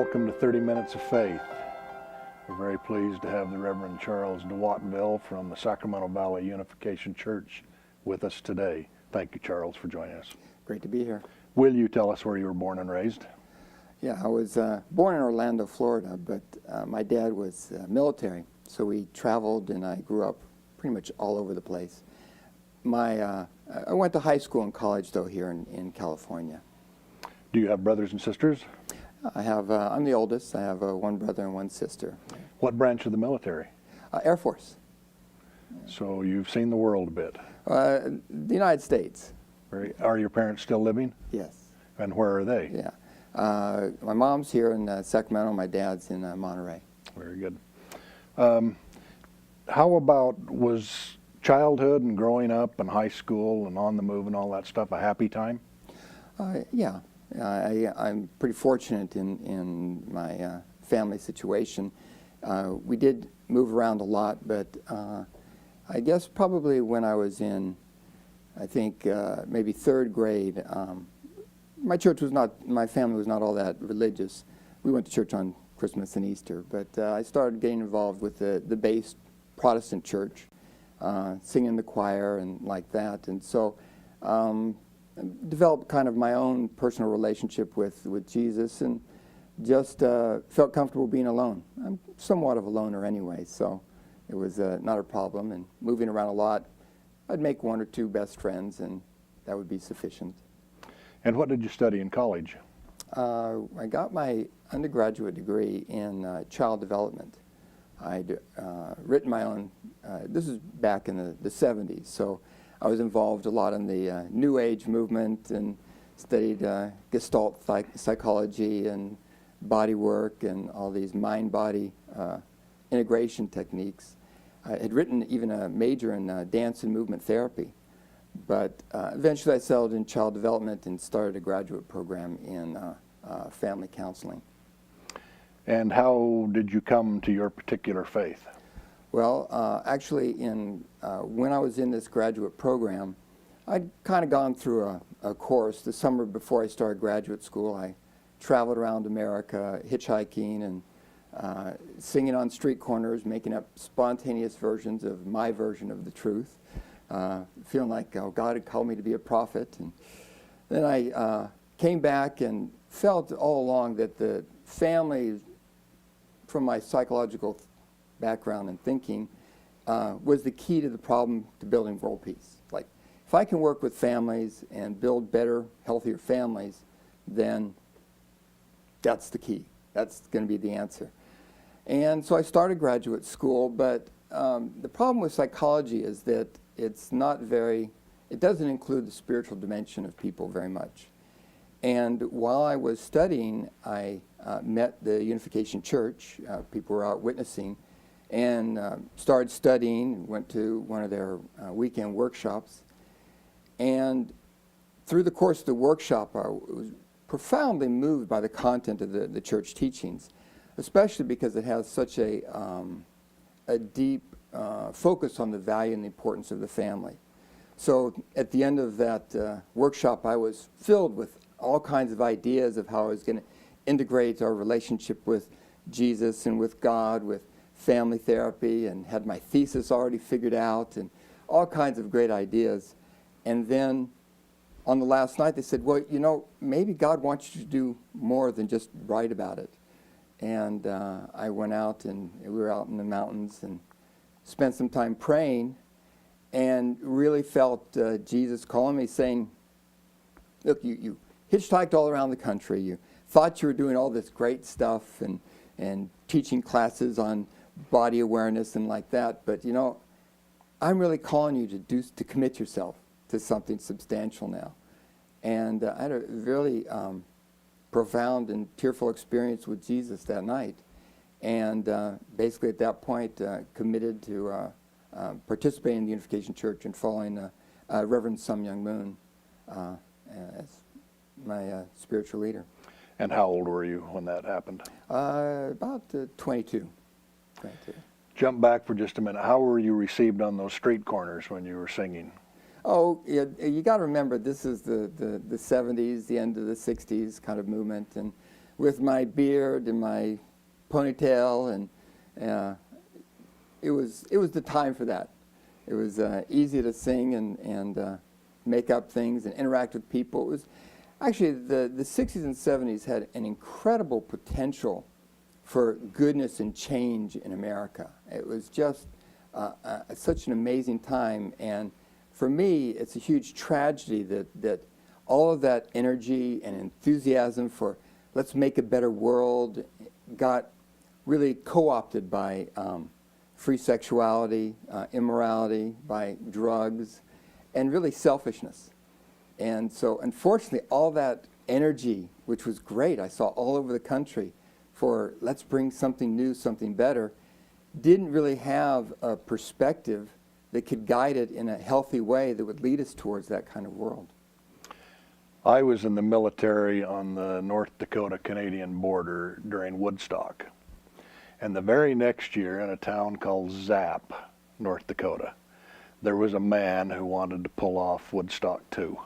Welcome to 30 Minutes of Faith. We're very pleased to have the Reverend Charles DeWatteville from the Sacramento Valley Unification Church with us today. Thank you, Charles, for joining us. Great to be here. Will you tell us where you were born and raised? Yeah, I was born in Orlando, Florida, but my dad was military, so we traveled and I grew up pretty much all over the place. I went to high school and college, though, here in California. Do you have brothers and sisters? I'm the oldest. I have one brother and one sister. What branch of the military? Air Force. So you've seen the world a bit. The United States. Are your parents still living? Yes. And where are they? Yeah. My mom's here in Sacramento. My dad's in Monterey. Very good. How about, was childhood and growing up and high school and on the move and all that stuff a happy time? Yeah. I'm pretty fortunate in my family situation. We did move around a lot, but I guess probably when I was in, I think, maybe third grade, my family was not all that religious. We went to church on Christmas and Easter, but I started getting involved with the base Protestant church, singing in the choir and like that. And so developed kind of my own personal relationship with Jesus, and just felt comfortable being alone. I'm somewhat of a loner anyway, so it was not a problem. And moving around a lot, I'd make one or two best friends, and that would be sufficient. And what did you study in college? I got my undergraduate degree in child development. I'd written my own, this is back in the 70s, so I was involved a lot in the New Age movement and studied Gestalt psychology and body work and all these mind-body integration techniques. I had written even a major in dance and movement therapy, but eventually I settled in child development and started a graduate program in family counseling. And how did you come to your particular faith? Well, actually, when I was in this graduate program, I'd kind of gone through a course. The summer before I started graduate school, I traveled around America hitchhiking and singing on street corners, making up spontaneous versions of my version of the truth, feeling like, oh, God had called me to be a prophet. And then I came back and felt all along that the family, from my psychological background and thinking, was the key to the problem to building world peace. Like, if I can work with families and build better, healthier families, then that's the key. That's going to be the answer. And so I started graduate school, but the problem with psychology is that it doesn't include the spiritual dimension of people very much. And while I was studying, I met the Unification Church. People were out witnessing, and started studying, went to one of their weekend workshops. And through the course of the workshop, I was profoundly moved by the content of the church teachings, especially because it has such a deep focus on the value and the importance of the family. So at the end of that workshop, I was filled with all kinds of ideas of how I was going to integrate our relationship with Jesus and with God, with family therapy, and had my thesis already figured out and all kinds of great ideas. And then on the last night they said, well, you know, maybe God wants you to do more than just write about it. And I went out, and we were out in the mountains and spent some time praying, and really felt Jesus calling me, saying, look, you hitchhiked all around the country. You thought you were doing all this great stuff and teaching classes on body awareness and like that, but you know, I'm really calling you to commit yourself to something substantial now. And I had a really profound and tearful experience with Jesus that night, and basically at that point committed to participating in the Unification Church and following Reverend Sun Myung Moon as my spiritual leader. And how old were you when that happened? About 22. Jump back for just a minute. How were you received on those street corners when you were singing? Oh, yeah, you got to remember, this is the 70s, the end of the 60s kind of movement, and with my beard and my ponytail, and it was the time for that. It was easy to sing and make up things and interact with people. It was actually the 60s and 70s had an incredible potential for goodness and change in America. It was just such an amazing time, and for me, it's a huge tragedy that all of that energy and enthusiasm for let's make a better world got really co-opted by free sexuality, immorality, by drugs, and really selfishness. And so, unfortunately, all that energy, which was great, I saw all over the country for let's bring something new, something better, didn't really have a perspective that could guide it in a healthy way that would lead us towards that kind of world. I was in the military on the North Dakota-Canadian border during Woodstock. And the very next year, in a town called Zap, North Dakota, there was a man who wanted to pull off Woodstock 2.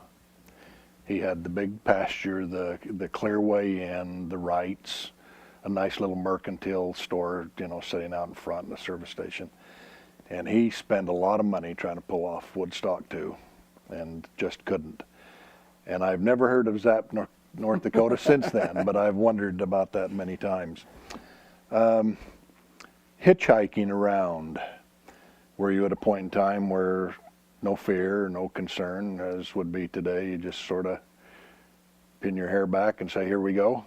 He had the big pasture, the clearway in, the rights, a nice little mercantile store, sitting out in front in the service station. And he spent a lot of money trying to pull off Woodstock 2 and just couldn't. And I've never heard of Zap, North Dakota since then, but I've wondered about that many times. Hitchhiking around, were you at a point in time where no fear, no concern, as would be today, you just sort of pin your hair back and say, here we go?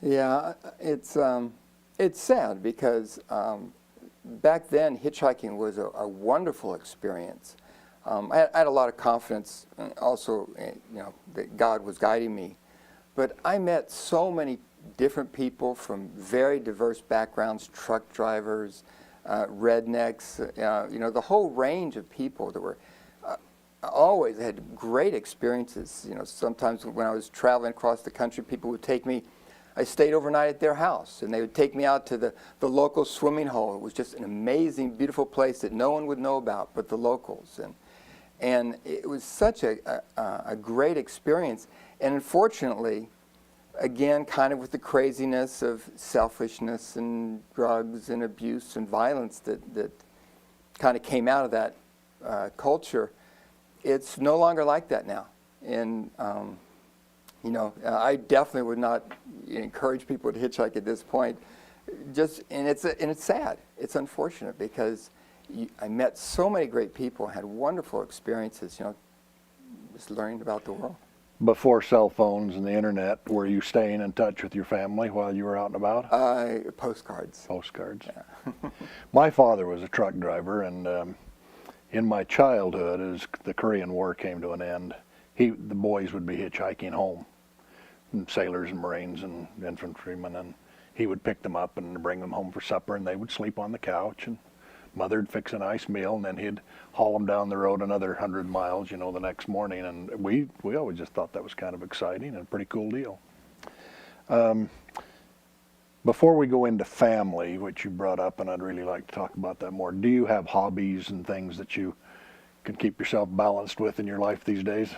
Yeah, it's sad because back then hitchhiking was a wonderful experience. I had a lot of confidence also, that God was guiding me. But I met so many different people from very diverse backgrounds, truck drivers, rednecks, the whole range of people that were always had great experiences. Sometimes when I was traveling across the country, people would take me. I stayed overnight at their house, and they would take me out to the local swimming hole. It was just an amazing, beautiful place that no one would know about but the locals. And it was such a great experience. And unfortunately, again, kind of with the craziness of selfishness and drugs and abuse and violence that kind of came out of that culture, it's no longer like that now. And I definitely would not encourage people to hitchhike at this point. And it's sad. It's unfortunate because I met so many great people, had wonderful experiences. Just learning about the world. Before cell phones and the internet, were you staying in touch with your family while you were out and about? Postcards. Postcards. Yeah. My father was a truck driver, and in my childhood, as the Korean War came to an end, the boys would be hitchhiking home, and sailors and Marines and infantrymen, and he would pick them up and bring them home for supper, and they would sleep on the couch, and Mother'd fix a nice meal, and then he'd haul them down the road another 100 miles, the next morning. And we always just thought that was kind of exciting and a pretty cool deal. Before we go into family, which you brought up, and I'd really like to talk about that more, do you have hobbies and things that you can keep yourself balanced with in your life these days?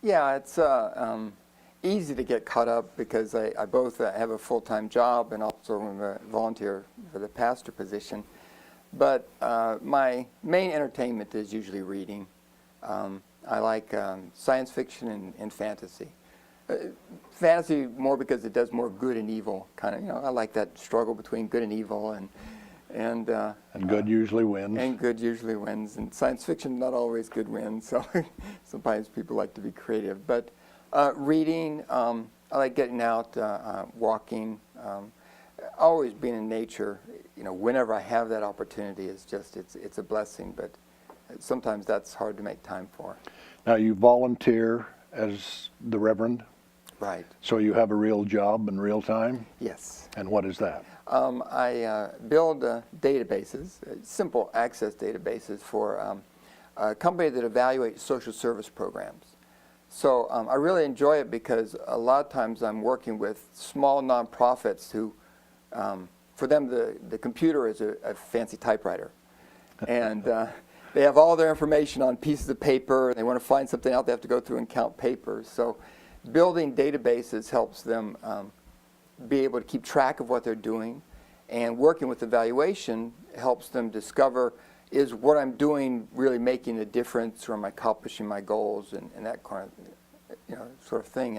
Yeah, it's easy to get caught up because I both have a full-time job and also am a volunteer for the pastor position. But my main entertainment is usually reading. I like science fiction and fantasy. Fantasy more because it does more good and evil, kind of. I like that struggle between good and evil, and good usually wins. And good usually wins. And science fiction, not always good wins. So sometimes people like to be creative. But reading, I like getting out, walking. Always being in nature, whenever I have that opportunity, it's a blessing, but sometimes that's hard to make time for. Now you volunteer as the Reverend? Right. So you have a real job in real time? Yes. And what is that? I build databases, simple access databases for a company that evaluates social service programs. So I really enjoy it because a lot of times I'm working with small nonprofits who for them, the computer is a fancy typewriter. And they have all their information on pieces of paper. And they want to find something out, they have to go through and count papers. So building databases helps them be able to keep track of what they're doing, and working with evaluation helps them discover, is what I'm doing really making a difference, or am I accomplishing my goals, and that kind of sort of thing.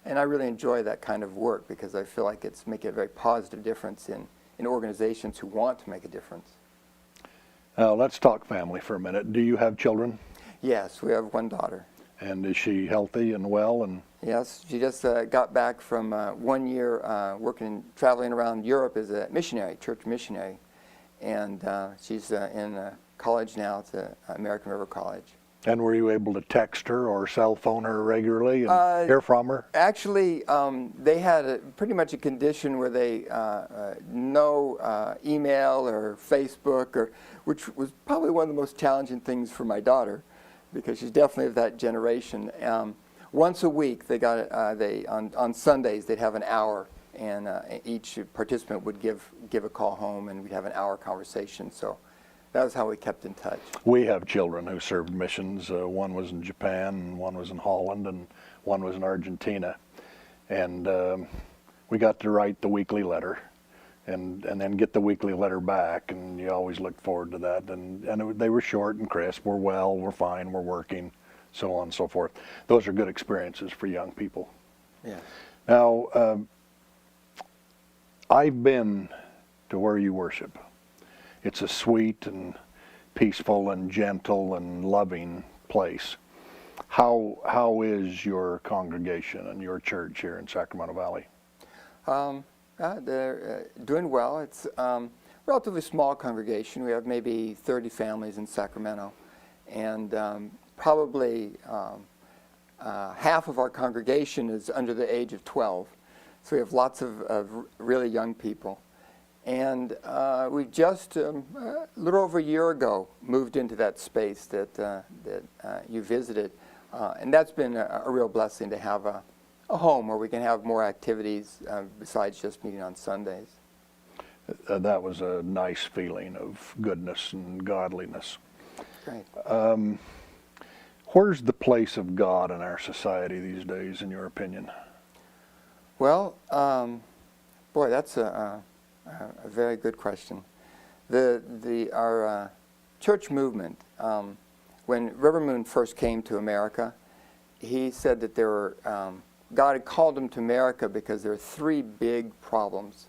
And I really enjoy that kind of work because I feel like it's making a very positive difference in organizations who want to make a difference. Now let's talk family for a minute. Do you have children? Yes, we have one daughter. And is she healthy and well? And yes, she just got back from 1 year traveling around Europe as a missionary, church missionary. And she's in college now at American River College. And were you able to text her or cell phone her regularly and hear from her? Actually, they had pretty much a condition where they no email or Facebook, which was probably one of the most challenging things for my daughter, because she's definitely of that generation. Once a week, they got on Sundays they'd have an hour, and each participant would give a call home, and we'd have an hour conversation. So that was how we kept in touch. We have children who served missions. One was in Japan, and one was in Holland, and one was in Argentina. And we got to write the weekly letter, and then get the weekly letter back, and you always look forward to that. And they were short and crisp. We're well, we're fine, we're working, so on and so forth. Those are good experiences for young people. Yeah. Now, I've been to where you worship. It's a sweet and peaceful and gentle and loving place. How is your congregation and your church here in Sacramento Valley? They're doing well. It's a relatively small congregation. We have maybe 30 families in Sacramento, and probably half of our congregation is under the age of 12. So we have lots of really young people. And we just, a little over a year ago, moved into that space that you visited. And that's been a real blessing to have a home where we can have more activities besides just meeting on Sundays. That was a nice feeling of goodness and godliness. Great. Where's the place of God in our society these days, in your opinion? Well, boy, that's a very good question. Our church movement, when Reverend Moon first came to America, he said that there were, God had called him to America because there were three big problems.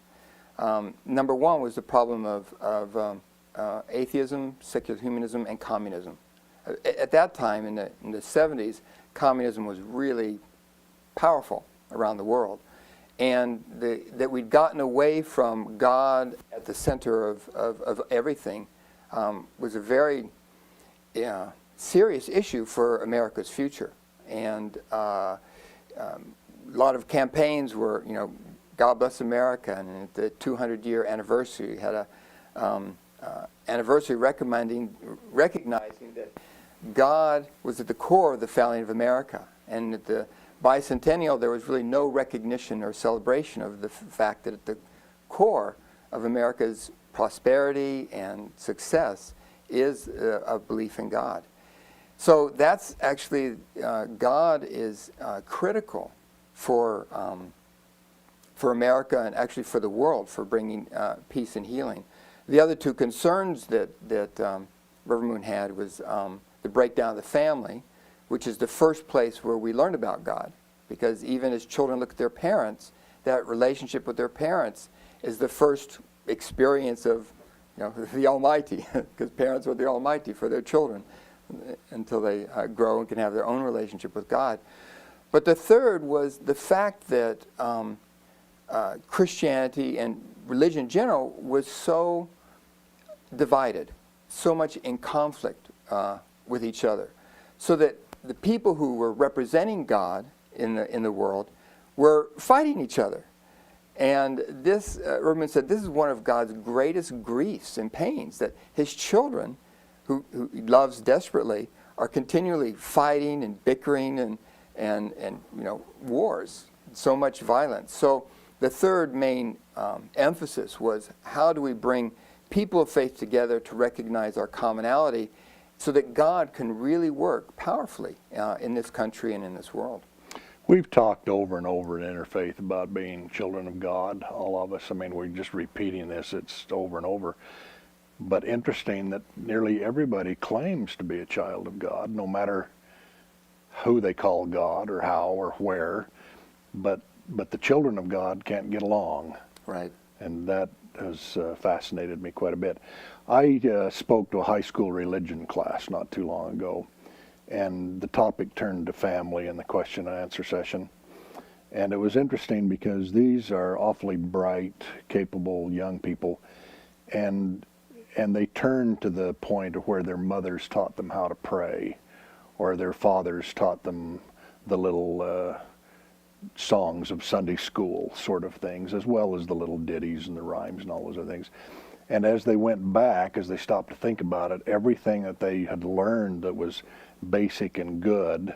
Number one was the problem of atheism, secular humanism, and communism. At that time, in the 70s, communism was really powerful around the world. And that we'd gotten away from God at the center of everything was a very serious issue for America's future. And a lot of campaigns were, God Bless America, and at the 200-year anniversary had a anniversary recognizing that God was at the core of the founding of America. And at the bicentennial, there was really no recognition or celebration of the fact that at the core of America's prosperity and success is a belief in God. So that's actually, God is critical for America and actually for the world, for bringing peace and healing. The other two concerns that Reverend Moon had was the breakdown of the family, which is the first place where we learn about God. Because even as children look at their parents, that relationship with their parents is the first experience of the Almighty, because parents are the Almighty for their children until they grow and can have their own relationship with God. But the third was the fact that Christianity and religion in general was so divided, so much in conflict with each other, so that the people who were representing God in the world were fighting each other. And this, Reverend said, this is one of God's greatest griefs and pains, that his children, who he loves desperately, are continually fighting and bickering and wars, so much violence. So the third main emphasis was, how do we bring people of faith together to recognize our commonality so that God can really work powerfully in this country and in this world? We've talked over and over in interfaith about being children of God, all of us. I mean, we're just repeating this, it's over and over. But interesting that nearly everybody claims to be a child of God, no matter who they call God or how or where. But the children of God can't get along. Right. And that has fascinated me quite a bit. I spoke to a high school religion class not too long ago, and the topic turned to family in the question and answer session. And it was interesting because these are awfully bright, capable young people, and they turned to the point of where their mothers taught them how to pray, or their fathers taught them the little songs of Sunday school sort of things, as well as the little ditties and the rhymes and all those other things. And as they went back, as they stopped to think about it, everything that they had learned that was basic and good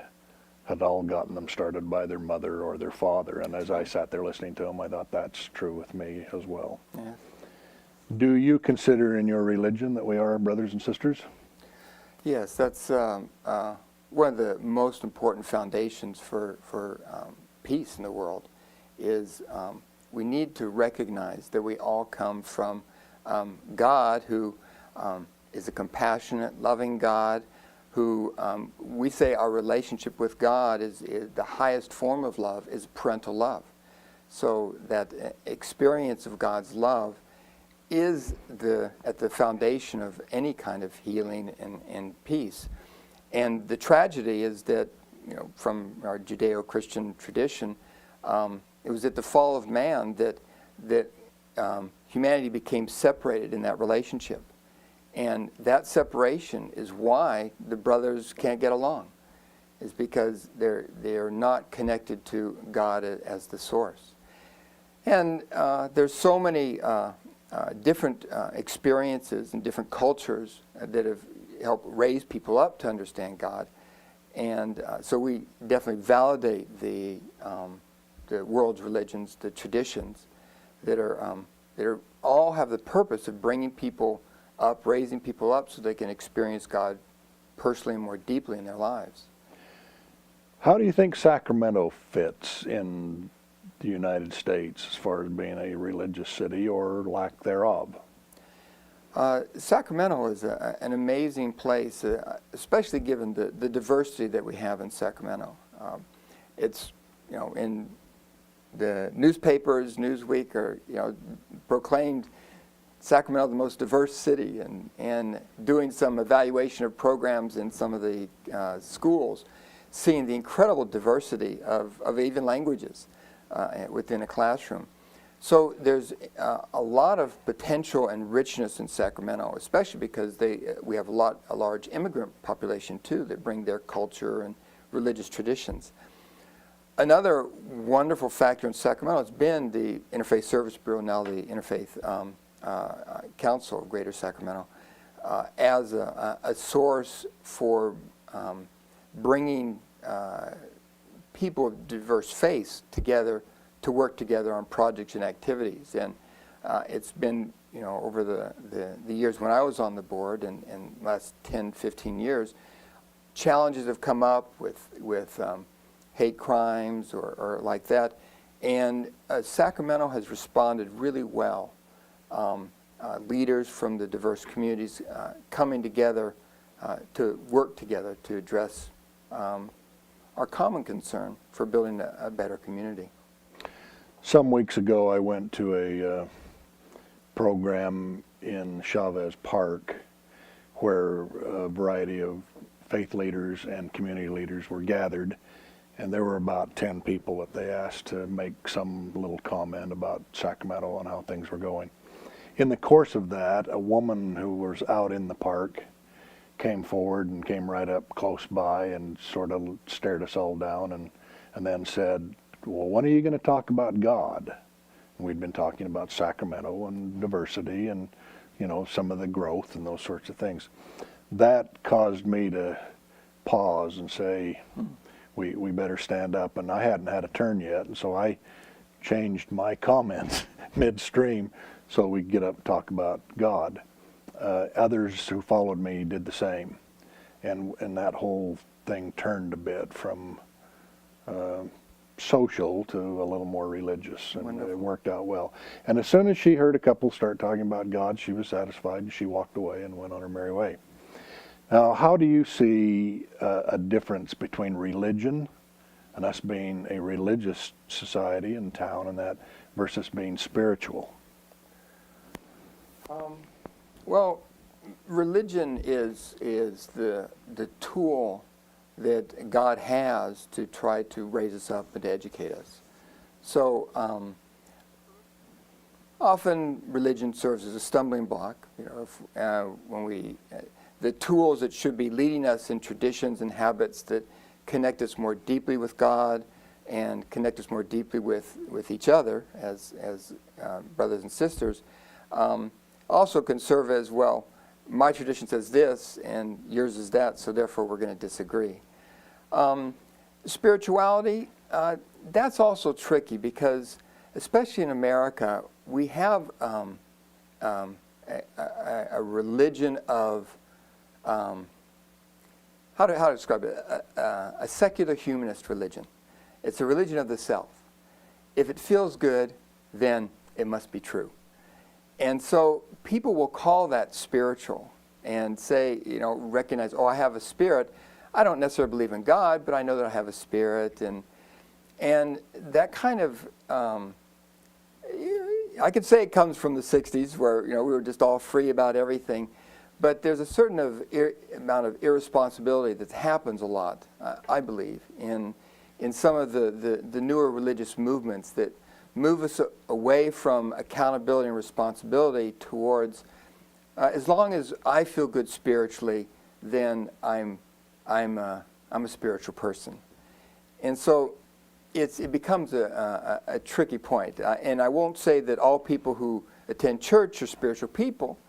had all gotten them started by their mother or their father. And as I sat there listening to them, I thought that's true with me as well. Yeah. Do you consider in your religion that we are brothers and sisters? Yes, that's one of the most important foundations for peace in the world is we need to recognize that we all come from God, who is a compassionate, loving God, who we say our relationship with God is the highest form of love is parental love. So that experience of God's love is at the foundation of any kind of healing and peace. And the tragedy is that, you know, from our Judeo-Christian tradition, it was at the fall of man that humanity became separated in that relationship. And that separation is why the brothers can't get along, is because they're not connected to God as the source. And there's so many different experiences and different cultures that have helped raise people up to understand God. And so we definitely validate the world's religions, the traditions that are all have the purpose of bringing people up, raising people up so they can experience God personally and more deeply in their lives. How do you think Sacramento fits in the United States as far as being a religious city or lack thereof? Sacramento is an amazing place, especially given the diversity that we have in Sacramento. It's, you know, in the newspapers, Newsweek, are, you know, proclaimed Sacramento the most diverse city, and doing some evaluation of programs in some of the schools, seeing the incredible diversity of even languages within a classroom. So there's a lot of potential and richness in Sacramento, especially because we have a large immigrant population too that bring their culture and religious traditions. Another wonderful factor in Sacramento has been the Interfaith Service Bureau, now the Interfaith Council of Greater Sacramento, as a source for bringing people of diverse faiths together to work together on projects and activities. And it's been, you know, over the years when I was on the board and last 10, 15 years, challenges have come up with hate crimes or like that. And Sacramento has responded really well. Leaders from the diverse communities coming together to work together to address our common concern for building a better community. Some weeks ago I went to a program in Chavez Park where a variety of faith leaders and community leaders were gathered, and there were about 10 people that they asked to make some little comment about Sacramento and how things were going. In the course of that, a woman who was out in the park came forward and came right up close by and sort of stared us all down and then said, "Well, when are you going to talk about God?" And we'd been talking about Sacramento and diversity and, you know, some of the growth and those sorts of things. That caused me to pause and say, we better stand up. And I hadn't had a turn yet, and so I changed my comments midstream so we could get up and talk about God. Others who followed me did the same, and that whole thing turned a bit from social to a little more religious, and Wonderful. it worked out well. And as soon as she heard a couple start talking about God, she was satisfied, and she walked away and went on her merry way. Now, how do you see a difference between religion and us being a religious society in town and that versus being spiritual? Well, religion is the tool that God has to try to raise us up and to educate us. So often religion serves as a stumbling block. You know, when we the tools that should be leading us in traditions and habits that connect us more deeply with God and connect us more deeply with each other as brothers and sisters, also can serve as, well, my tradition says this and yours is that, so therefore we're going to disagree. Spirituality, that's also tricky because, especially in America, we have a religion of, how to describe it, a secular humanist religion. It's a religion of the self. If it feels good, then it must be true. And so people will call that spiritual and say, you know, recognize, oh, I have a spirit. I don't necessarily believe in God, but I know that I have a spirit. And that kind of, I could say it comes from the 60s where, you know, we were just all free about everything. But there's a certain amount of irresponsibility that happens a lot, I believe, in some of the newer religious movements that move us away from accountability and responsibility towards, as long as I feel good spiritually, then I'm a spiritual person. And so it becomes a tricky point. And I won't say that all people who attend church are spiritual people.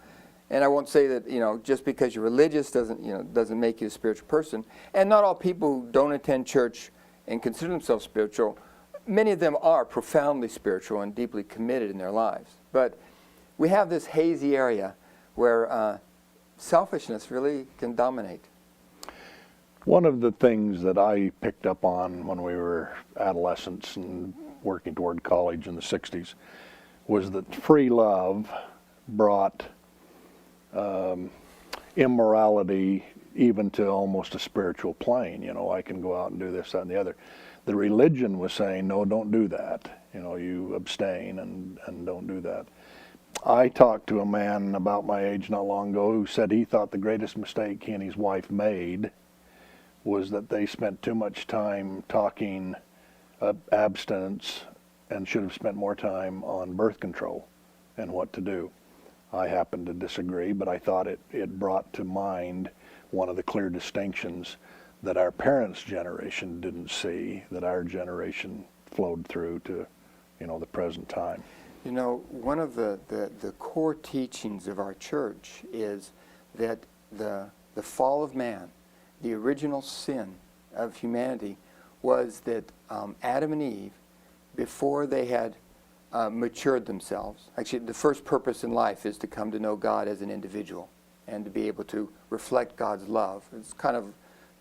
And I won't say that, you know, just because you're religious doesn't make you a spiritual person. And not all people who don't attend church and consider themselves spiritual, many of them are profoundly spiritual and deeply committed in their lives. But we have this hazy area where selfishness really can dominate. One of the things that I picked up on when we were adolescents and working toward college in the 60s was that free love brought immorality even to almost a spiritual plane. You know, I can go out and do this, that, and the other. The religion was saying, no, don't do that. You know, you abstain and don't do that. I talked to a man about my age not long ago who said he thought the greatest mistake he and his wife made was that they spent too much time talking abstinence and should have spent more time on birth control and what to do. I happen to disagree, but I thought it brought to mind one of the clear distinctions that our parents' generation didn't see, that our generation flowed through to, you know, the present time. You know, one of the core teachings of our church is that the fall of man, the original sin of humanity, was that Adam and Eve, before they had matured themselves, actually the first purpose in life is to come to know God as an individual and to be able to reflect God's love. It's kind of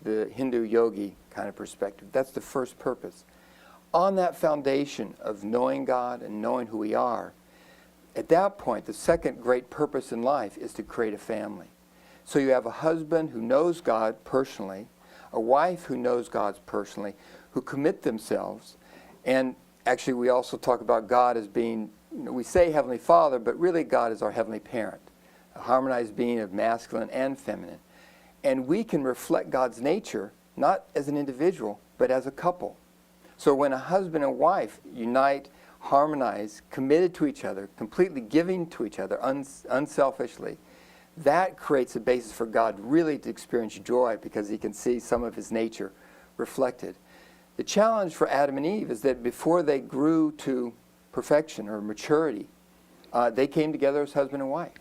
the Hindu yogi kind of perspective. That's the first purpose. On that foundation of knowing God and knowing who we are, at that point, the second great purpose in life is to create a family. So you have a husband who knows God personally, a wife who knows God personally, who commit themselves. And actually, we also talk about God as being, you know, we say Heavenly Father, but really God is our Heavenly Parent, a harmonized being of masculine and feminine. And we can reflect God's nature, not as an individual, but as a couple. So when a husband and wife unite, harmonize, committed to each other, completely giving to each other unselfishly, that creates a basis for God really to experience joy because he can see some of his nature reflected. The challenge for Adam and Eve is that before they grew to perfection or maturity, they came together as husband and wife.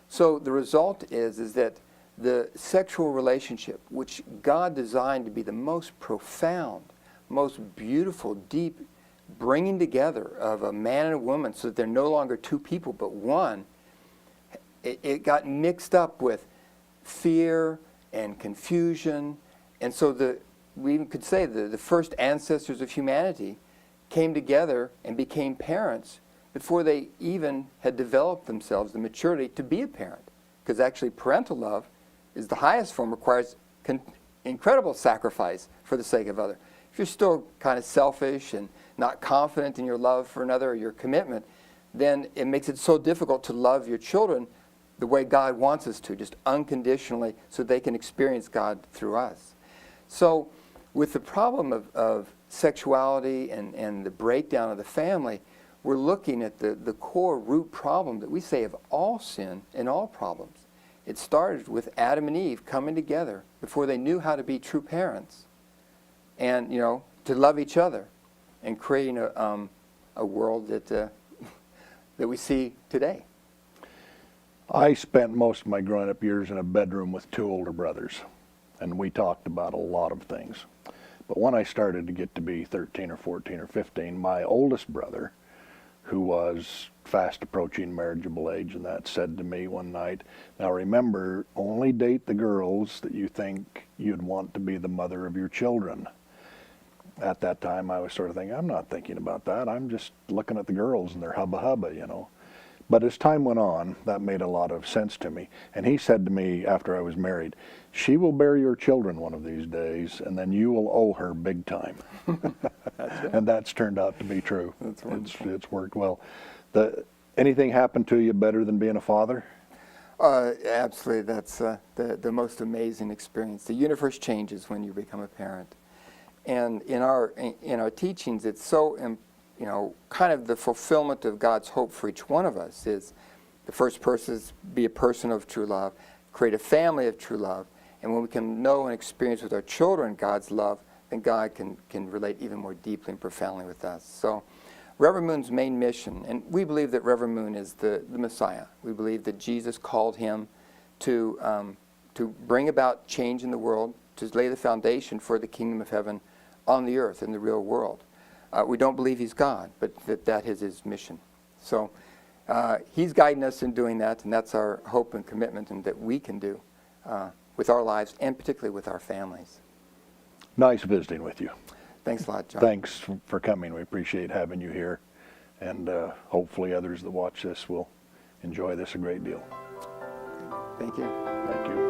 So the result is that the sexual relationship, which God designed to be the most profound, most beautiful, deep bringing together of a man and a woman so that they're no longer two people but one, it got mixed up with fear and confusion. And so we even could say the first ancestors of humanity came together and became parents before they even had developed themselves the maturity to be a parent. Because actually parental love is the highest form, requires incredible sacrifice for the sake of other. If you're still kind of selfish and not confident in your love for another or your commitment, then it makes it so difficult to love your children the way God wants us to, just unconditionally, so they can experience God through us. So with the problem of sexuality and the breakdown of the family, we're looking at the core root problem that we say of all sin and all problems. It started with Adam and Eve coming together before they knew how to be true parents, and to love each other, and creating a world that that we see today. I spent most of my growing up years in a bedroom with two older brothers, and we talked about a lot of things. But when I started to get to be 13 or 14 or 15, my oldest brother, who was fast approaching marriageable age, and that said to me one night, "Now remember, only date the girls that you think you'd want to be the mother of your children." At that time, I was sort of thinking, I'm not thinking about that. I'm just looking at the girls and their hubba-hubba, But as time went on, that made a lot of sense to me. And he said to me after I was married, "She will bear your children one of these days, and then you will owe her big time." That's right. And that's turned out to be true. That's wonderful. It's worked well. Anything happened to you better than being a father? Absolutely. That's the most amazing experience. The universe changes when you become a parent. And in our teachings, it's so kind of the fulfillment of God's hope for each one of us is the first person is be a person of true love, create a family of true love, and when we can know and experience with our children God's love, then God can relate even more deeply and profoundly with us. So Reverend Moon's main mission, and we believe that Reverend Moon is the Messiah. We believe that Jesus called him to bring about change in the world, to lay the foundation for the kingdom of heaven on the earth, in the real world. We don't believe he's God, but that is his mission. So he's guiding us in doing that, and that's our hope and commitment, and that we can do with our lives, and particularly with our families. Nice visiting with you. Thanks a lot, John. Thanks for coming. We appreciate having you here, and hopefully others that watch this will enjoy this a great deal. Thank you. Thank you.